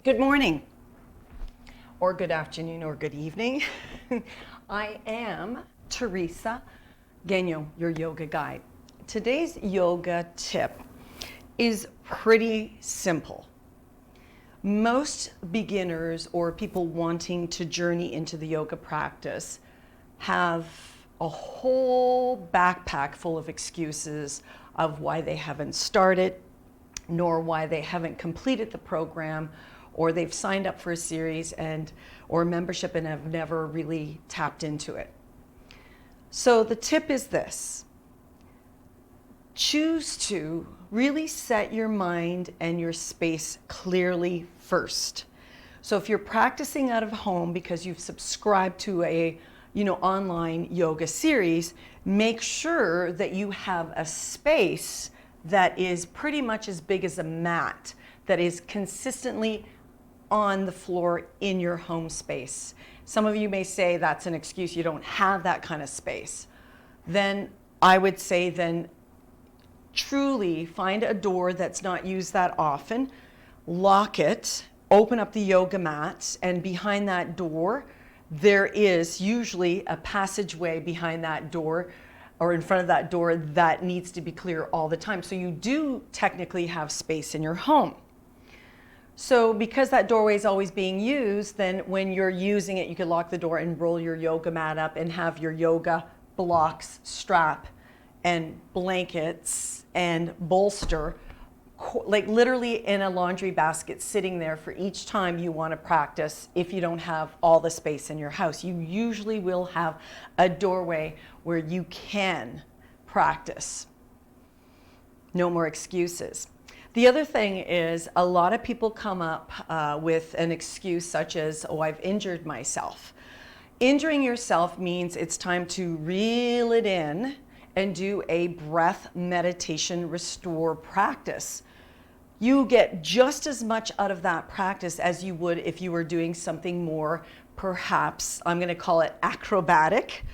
Good morning, or good afternoon, or good evening. I am Teresa Gagnon, your yoga guide. Today's yoga tip is pretty simple. Most beginners or people wanting to journey into the yoga practice have a whole backpack full of excuses of why they haven't started, nor why they haven't completed the program, or they've signed up for a series or membership and have never really tapped into it. So the tip is this: choose to really set your mind and your space clearly first. So if you're practicing out of home because you've subscribed to a online yoga series, make sure that you have a space that is pretty much as big as a mat, that is consistently on the floor in your home space. Some of you may say that's an excuse, you don't have that kind of space. Then I would say truly find a door that's not used that often, lock it, open up the yoga mat, and behind that door, there is usually a passageway behind that door or in front of that door that needs to be clear all the time. So you do technically have space in your home. So because that doorway is always being used, then when you're using it, you can lock the door and roll your yoga mat up and have your yoga blocks, strap, and blankets and bolster, like literally in a laundry basket sitting there for each time you want to practice. If you don't have all the space in your house, you usually will have a doorway where you can practice. No more excuses. The other thing is, a lot of people come up with an excuse such as, oh, I've injured myself. Injuring yourself means it's time to reel it in and do a breath meditation restore practice. You get just as much out of that practice as you would if you were doing something more, perhaps, I'm going to call it acrobatic,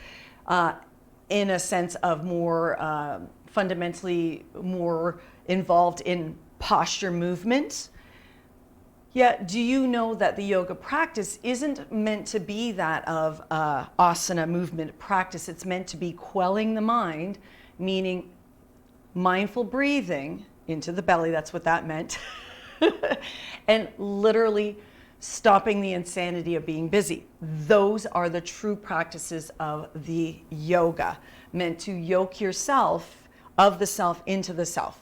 in a sense of more fundamentally more involved in posture movement. Yet, do you know that the yoga practice isn't meant to be that of asana movement practice? It's meant to be quelling the mind, meaning mindful breathing into the belly, that's what that meant, and literally stopping the insanity of being busy. Those are the true practices of the yoga, meant to yoke yourself of the self into the self.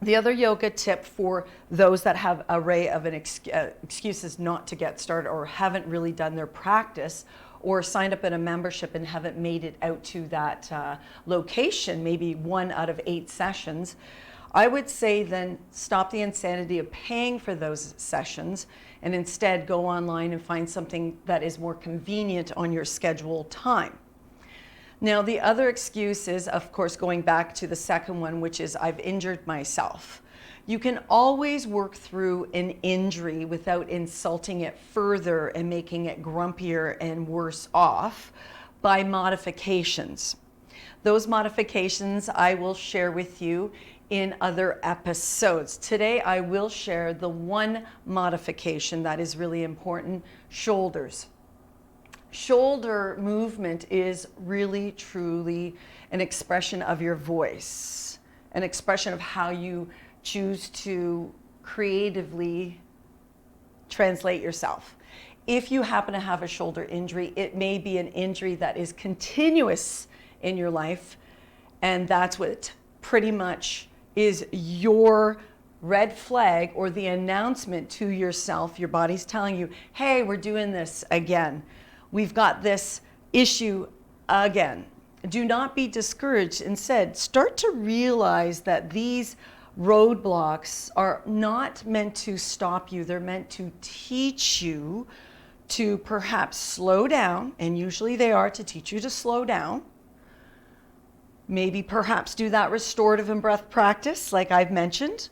The other yoga tip for those that have an array of excuses not to get started or haven't really done their practice or signed up in a membership and haven't made it out to that location, maybe 1 out of 8 sessions, I would say then stop the insanity of paying for those sessions and instead go online and find something that is more convenient on your scheduled time. Now, the other excuse is, of course, going back to the second one, which is I've injured myself. You can always work through an injury without insulting it further and making it grumpier and worse off by modifications. Those modifications I will share with you in other episodes. Today, I will share the one modification that is really important: shoulders. Shoulder movement is really, truly an expression of your voice, an expression of how you choose to creatively translate yourself. If you happen to have a shoulder injury, it may be an injury that is continuous in your life, and that's what pretty much is your red flag or the announcement to yourself. Your body's telling you, hey, we're doing this again. We've got this issue again. Do not be discouraged. Instead, start to realize that these roadblocks are not meant to stop you. They're meant to teach you to perhaps slow down, and usually they are to teach you to slow down. Maybe perhaps do that restorative and breath practice like I've mentioned,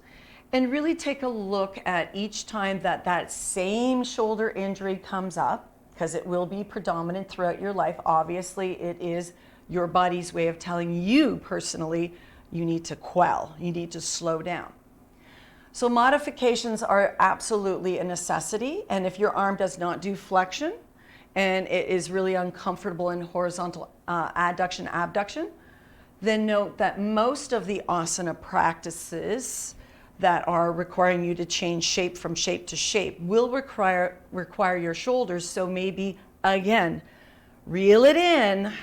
and really take a look at each time that that same shoulder injury comes up, because it will be predominant throughout your life. Obviously, it is your body's way of telling you personally, you need to quell, you need to slow down. So modifications are absolutely a necessity. And if your arm does not do flexion and it is really uncomfortable in horizontal adduction, abduction, then note that most of the asana practices that are requiring you to change shape from shape to shape will require your shoulders. So maybe, again, reel it in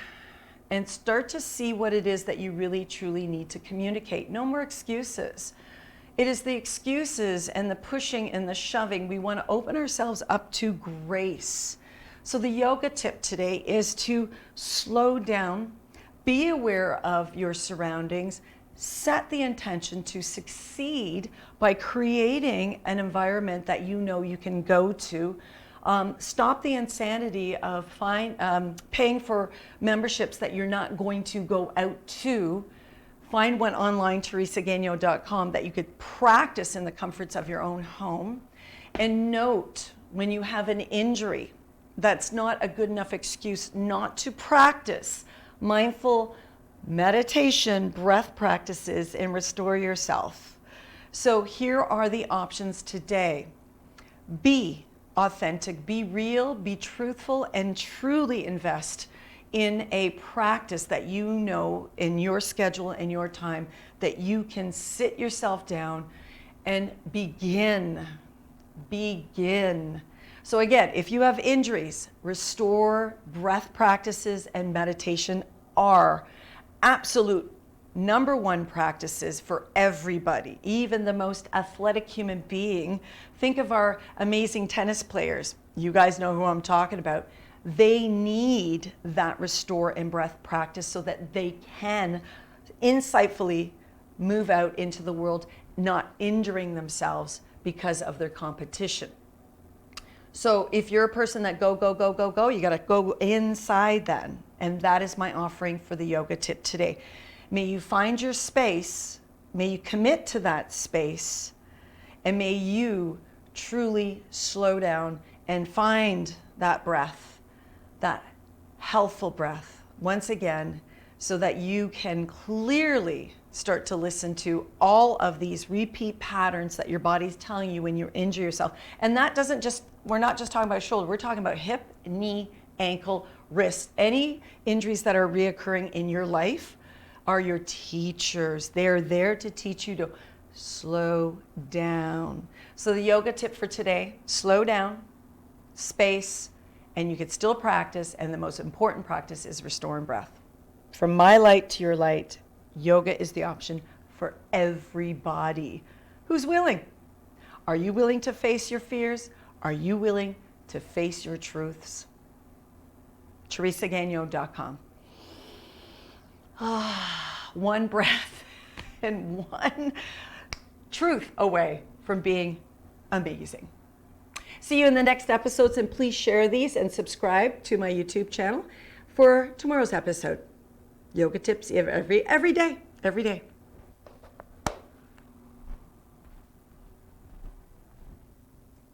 and start to see what it is that you really truly need to communicate. No more excuses. It is the excuses and the pushing and the shoving. We want to open ourselves up to grace. So the yoga tip today is to slow down, be aware of your surroundings, set the intention to succeed by creating an environment that you know you can go to. Stop the insanity of paying for memberships that you're not going to go out to. Find one online, teresagagno.com, that you could practice in the comforts of your own home. And note, when you have an injury, that's not a good enough excuse not to practice mindful meditation, breath practices, and restore yourself. So here are the options today. Be authentic, be real, be truthful, and truly invest in a practice that you know in your schedule and your time that you can sit yourself down and begin. So again, if you have injuries, restore, breath practices, and meditation are absolute #1 practices for everybody, even the most athletic human being. Think of our amazing tennis players. You guys know who I'm talking about. They need that restore and breath practice so that they can insightfully move out into the world, not injuring themselves because of their competition. So if you're a person that go, you got to go inside then. And that is my offering for the yoga tip today. May you find your space, may you commit to that space, and may you truly slow down and find that breath, that healthful breath, once again, so that you can clearly start to listen to all of these repeat patterns that your body's telling you when you injure yourself. And that doesn't just, we're not just talking about shoulder, we're talking about hip, knee, ankle, wrist. Any injuries that are reoccurring in your life are your teachers. They're there to teach you to slow down. So the yoga tip for today, slow down, space, and you can still practice, and the most important practice is restoring breath. From my light to your light, yoga is the option for everybody who's willing. Are you willing to face your fears? Are you willing to face your truths? teresagagno.com. One breath and one truth away from being amazing. See you in the next episodes, and please share these and subscribe to my YouTube channel for tomorrow's episode. Yoga tips every day.